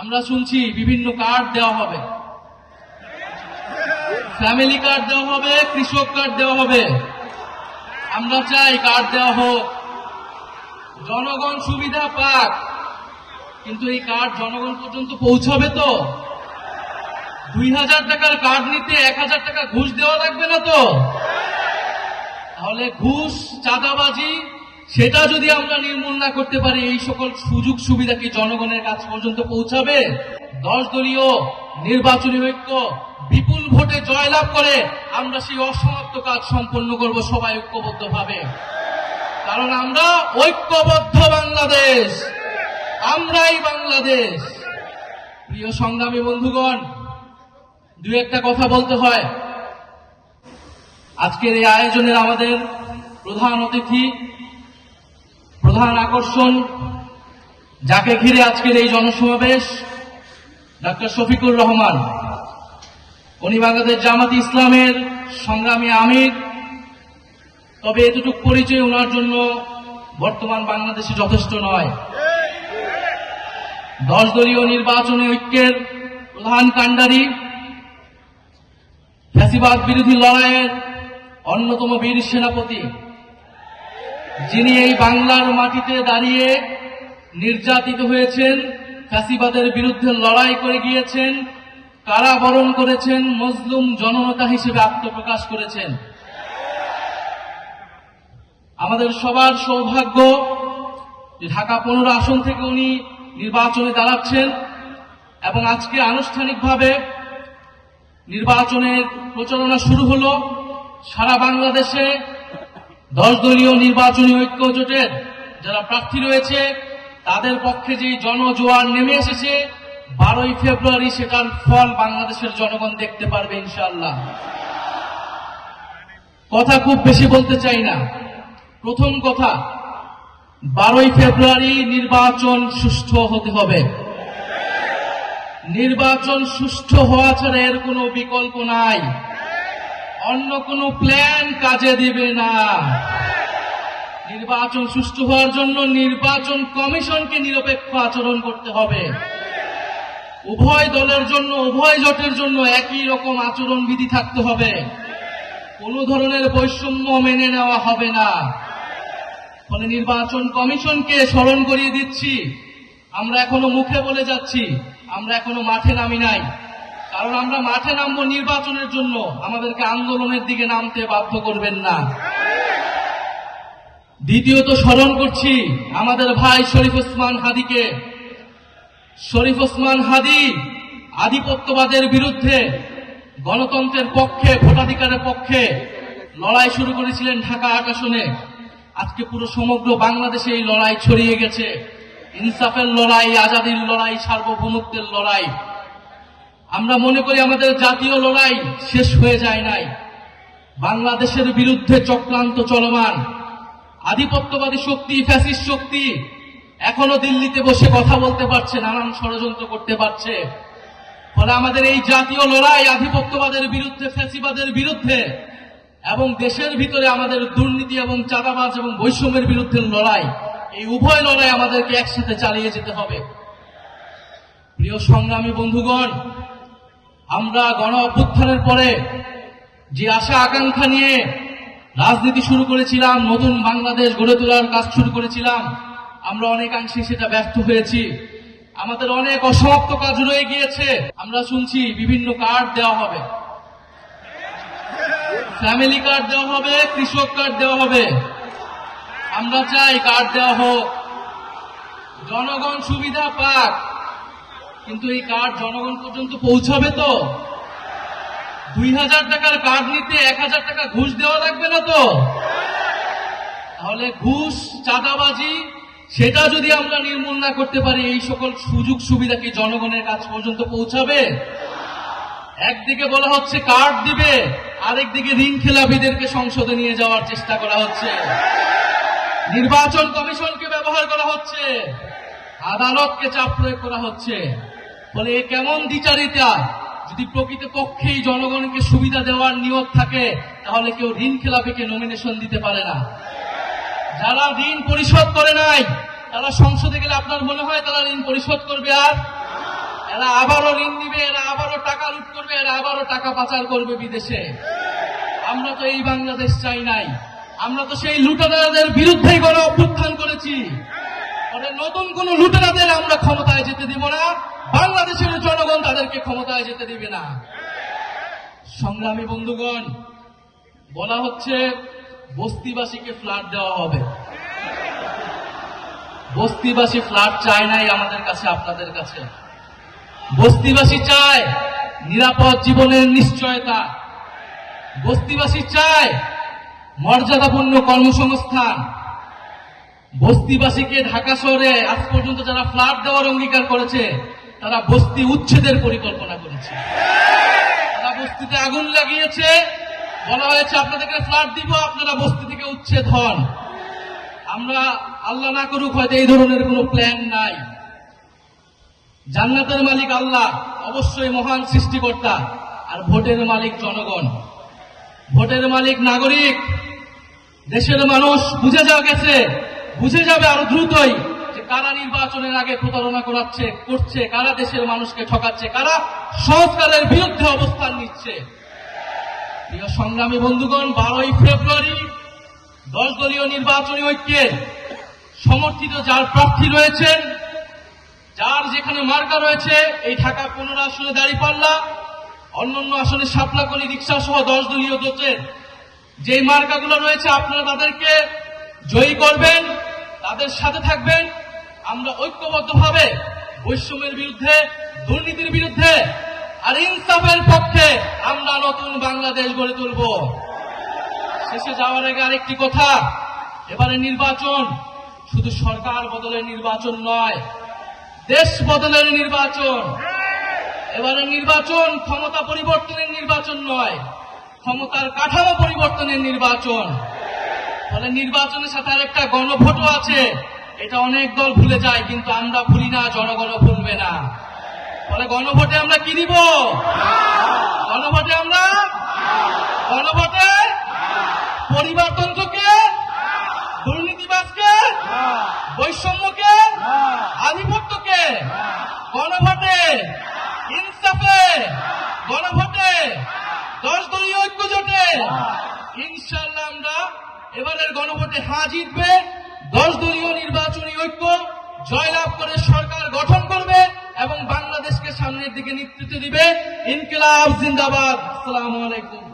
আমরা শুনছি বিভিন্ন কার্ড দেওয়া হবে, ফ্যামিলি কার্ড দেওয়া হবে, কৃষক কার্ড দেওয়া হবে। আমরা চাই কার্ড দেওয়া হোক, জনগণ সুবিধা পাক, কিন্তু এই কার্ড জনগণ পর্যন্ত পৌঁছাবে তো? 2000 টাকার কার্ড নিতে 1000 টাকা ঘুষ দেওয়া লাগবে না তো? তাহলে ঘুষ, চাঁদাবাজি সেটা যদি আমরা নির্মূল না করতে পারি, এই সকল সুযোগ সুবিধা কি জনগণের কাছ পর্যন্ত পৌঁছাবে? 10 দলীয় নির্বাচনী ঐক্য বিপুল ভোটে জয়লাভ করে আমরা সেই অসমাপ্ত কাজ সম্পন্ন করব সবাই ঐক্যবদ্ধভাবে। কারণ আমরা ঐক্যবদ্ধ বাংলাদেশ, আমরাই বাংলাদেশ। প্রিয় সংগ্রামী বন্ধুগণ, দু একটা কথা বলতে হয়। আজকের এই আয়োজনের আমাদের প্রধান অতিথি, প্রধান আকর্ষণ, যাকে ঘিরে আজকের এই জনসমাবেশ, ডক্টর শফিকুর রহমান। উনি বাংলাদেশ জামাত ইসলামের সংগ্রামী আমির। তবে এতটুকু পরিচয় ওনার জন্য বর্তমান বাংলাদেশে যথেষ্ট নয়। 10 দলীয় নির্বাচনী ঐক্যের প্রধান কাণ্ডারি, ফ্যাসিবাদ বিরোধী লড়াইয়ের অন্যতম বীর সেনাপতি, যিনি এই বাংলার মাটিতে দাঁড়িয়ে নির্যাতিত হয়েছেন, ফ্যাসিবাদের বিরুদ্ধে লড়াই করে গিয়েছেন, কারাবরণ করেছেন, মজলুম জননেতা হিসেবে আত্মপ্রকাশ করেছেন। আমাদের সবার সৌভাগ্য যে ঢাকা 15 আসন থেকে উনি নির্বাচনে দাঁড়াচ্ছেন এবং আজকে আনুষ্ঠানিকভাবে নির্বাচনের প্রচারণা শুরু হলো। সারা বাংলাদেশে 10 দলীয় নির্বাচনী ঐক্য জোটের যারা প্রার্থী রয়েছে তাদের পক্ষে যে জনজোয়ার নেমে এসেছে, 12ই ফেব্রুয়ারি সেটার ফল বাংলাদেশের জনগণ দেখতে পারবে ইনশাআল্লাহ। কথা খুব বেশি বলতে চাই না। প্রথম কথা, 12ই ফেব্রুয়ারি নির্বাচন সুষ্ঠু হতে হবে। নির্বাচন সুষ্ঠু হওয়া ছাড়া এর কোনো বিকল্প নাই। অন্য কোনো প্ল্যান কাজে দিবে না। নির্বাচন সুষ্ঠু হওয়ার জন্য নির্বাচন কমিশনকে নিরপেক্ষ আচরণ করতে হবে। উভয় দলের জন্য, উভয় জোটের জন্য একই রকম আচরণ বিধি থাকতে হবে। কোন ধরনের বৈষম্য মেনে নেওয়া হবে না। ফলে নির্বাচন কমিশনকে স্মরণ করিয়ে দিচ্ছি, আমরা এখনো মুখে বলে যাচ্ছি, আমরা এখনো মাঠে নামি নাই। কারণ আমরা মাঠে নামবো নির্বাচনের জন্য, আমাদেরকে আন্দোলনের দিকে নামতে বাধ্য করবেন না। দ্বিতীয়ত স্মরণ করছি আমাদের ভাই শরীফ ওসমান হাদীকে। শরীফ ওসমান হাদী আধিপত্যবাদের বিরুদ্ধে, গণতন্ত্রের পক্ষে, ভোটাধিকারের পক্ষে লড়াই শুরু করেছিলেন ঢাকা 8 আসনে। আজকে পুরো সমগ্র বাংলাদেশে এই লড়াই ছড়িয়ে গেছে। ইনসাফের লড়াই, আজাদির লড়াই, সার্বভৌমত্বের লড়াই। আমরা মনে করি আমাদের জাতীয় লড়াই শেষ হয়ে যায় নাই। বাংলাদেশের বিরুদ্ধে চক্রান্ত চলমান। আধিপত্যবাদী শক্তি, ফ্যাসিস্ট শক্তি এখনো দিল্লিতে বসে কথা বলতে পারছে, নানান ষড়যন্ত্র করতে পারছে। ফলে আমাদের এই জাতীয় লড়াই আধিপত্যবাদের বিরুদ্ধে, ফ্যাসিবাদের বিরুদ্ধে এবং দেশের ভিতরে আমাদের দুর্নীতি এবং চাঁদাবাজ এবং বৈষম্যের বিরুদ্ধে লড়াই, এই উভয় লড়াই আমাদেরকে একসাথে চালিয়ে যেতে হবে। প্রিয় সংগ্রামী বন্ধুগণ, আমরা গণ অভ্যুত্থানের পরে যে আশা আকাঙ্ক্ষা নিয়ে রাজনীতি শুরু করেছিলাম, নতুন বাংলাদেশ গড়ে তোলার কাজ শুরু করেছিলাম, আমরা অনেকাংশে সেটা ব্যর্থ হয়েছি। আমাদের অনেক অসমাপ্ত কাজ রয়ে গিয়েছে। আমরা শুনছি বিভিন্ন কার্ড দেওয়া হবে, ফ্যামিলি কার্ড দেওয়া হবে, কৃষক কার্ড দেওয়া হবে। আমরা চাই কার্ড দেওয়া হোক, জনগণ সুবিধা পাক, কিন্তু এই কার্ড জনগণ পর্যন্ত পৌঁছাবে তো? 2000 টাকার কার্ড নিতে 1000 টাকা ঘুষ দেওয়া লাগবে না তো? তাহলে ঘুষ, চাঁদাবাজি সেটা যদি আমরা নির্মূল না করতে পারি, এই সকল সুযোগ সুবিধা কি জনগণের কাছ পর্যন্ত পৌঁছাবে? একদিকে বলা হচ্ছে কার্ড দিবে, আরেকদিকে ঋণ খেলাপিদেরকে সংসদে নিয়ে যাওয়ার চেষ্টা করা হচ্ছে। নির্বাচন কমিশনকে ব্যবহার করা হচ্ছে, আদালতকে চাপ প্রয়োগ করা হচ্ছে। ফলে এ কেমন দ্বিচারিতা? যদি প্রকৃতপক্ষেই জনগণকে সুবিধা দেওয়ার নিয়ত থাকে, তাহলে কেউ ঋণ খেলাপিকে নমিনেশন দিতে পারে না। যারা ঋণ পরিশোধ করে নাই তারা সংসদে গেলে আপনার মনে হয় তারা ঋণ পরিশোধ করবে? আর এরা আবারও ঋণ নিবে, এরা আবারও টাকা লুট করবে, এরা আবারও টাকা পাচার করবে বিদেশে। আমরা তো এই বাংলাদেশ চাই নাই, আমরা তো সেই লুটেরাদের বিরুদ্ধেই গণ অভ্যুত্থান করেছি। নতুন কোন লুটেরাদের আমরা ক্ষমতায় যেতে দিব না, বাংলাদেশের জনগণ তাদেরকে ক্ষমতায় যেতে দিবে না। সংগ্রামী বন্ধুগণ, বলা হচ্ছে বস্তিবাসীকে ফ্ল্যাট দেওয়া হবে। বস্তিবাসী ফ্ল্যাট চায় নাই আমাদের কাছে, আপনাদের কাছে। বস্তিবাসী চায় নিরাপদ জীবনের নিশ্চয়তা, বস্তিবাসী চায় মর্যাদাপূর্ণ কর্মসংস্থান। বস্তিবাসীকে ঢাকা শহরে আজ পর্যন্ত যারা ফ্ল্যাট দেওয়ার অঙ্গীকার করেছে, তারা বস্তি উচ্ছেদের পরিকল্পনা করেছে। তারা বস্তিতে আগুন লাগিয়েছে, বলা হয়েছে আপনাদেরকে ফ্ল্যাট দিব, আপনারা বস্তি থেকে উচ্ছেদ হন। আমরা আল্লাহ না করুক হয়তো এই ধরনের কোনো প্ল্যান নাই। জান্নাতের মালিক আল্লাহ, অবশ্যই মহান সৃষ্টিকর্তা, আর ভোটের মালিক জনগণ, ভোটের মালিক নাগরিক। দেশের মানুষ বুঝে গেছে, বুঝে যাবে আরো দ্রুতই যে কারা নির্বাচনের আগে প্রতারণা করছে, কারা দেশের মানুষকে ঠকাচ্ছে, কারা সংস্কারের বিরুদ্ধে অবস্থান নিচ্ছে। প্রিয় সংগ্রামী বন্ধুগণ, 12ই ফেব্রুয়ারি 10 দলীয় নির্বাচনী ঐক্যের সমর্থিত যার প্রার্থী রয়েছেন, যার যেখানে মার্কা রয়েছে, এই ঢাকা 15 আসনে দাঁড়িপাল্লা, অন্যান্য আসনে শাপলাকলি, রিক্সা সহ 10 দলীয় জোটের যে মার্কাগুলো রয়েছে, আপনারা তাদেরকে জয়ী করবেন, তাদের সাথে থাকবেন। আমরা ঐক্যবদ্ধভাবে বৈষম্যের বিরুদ্ধে, দুর্নীতির বিরুদ্ধে আর ইনসাফের পক্ষে আমরা নতুন বাংলাদেশ গড়ে তুলব। শেষে যাওয়ার আগে আরেকটি কথা, এবারে নির্বাচন শুধু সরকার বদলের নির্বাচন নয়, দেশ বদলের নির্বাচন। এবারে নির্বাচন ক্ষমতা পরিবর্তনের নির্বাচন নয়, ক্ষমতার কাঠামো পরিবর্তনের নির্বাচন। ফলে নির্বাচনের সাথে আরেকটা গণভোটও আছে, এটা অনেক দল ভুলে যায়, কিন্তু আমরা ভুলি না, জনগণও ভুলবে না। ফলে গণভোটে আমরা কি দিব? গণভোটে আমরা পরিবারতন্ত্রকে, দুর্নীতিবাজকে, বৈষম্যকে, আধিপত্যকে, গণভোটে ইনসাফে, গণভোটে 10 দলীয় ঐক্য জোটে ইনশাআল্লাহ আমরা এবারের গণভোটে হ্যাঁ জিতবে। 10 দলীয় নির্বাচনী ঐক্য জয়লাভ করে সরকার গঠন করবে এবং বাংলাদেশকে সামনের দিকে নেতৃত্ব দিবে। ইনকিলাব জিন্দাবাদ। আসসালামু আলাইকুম।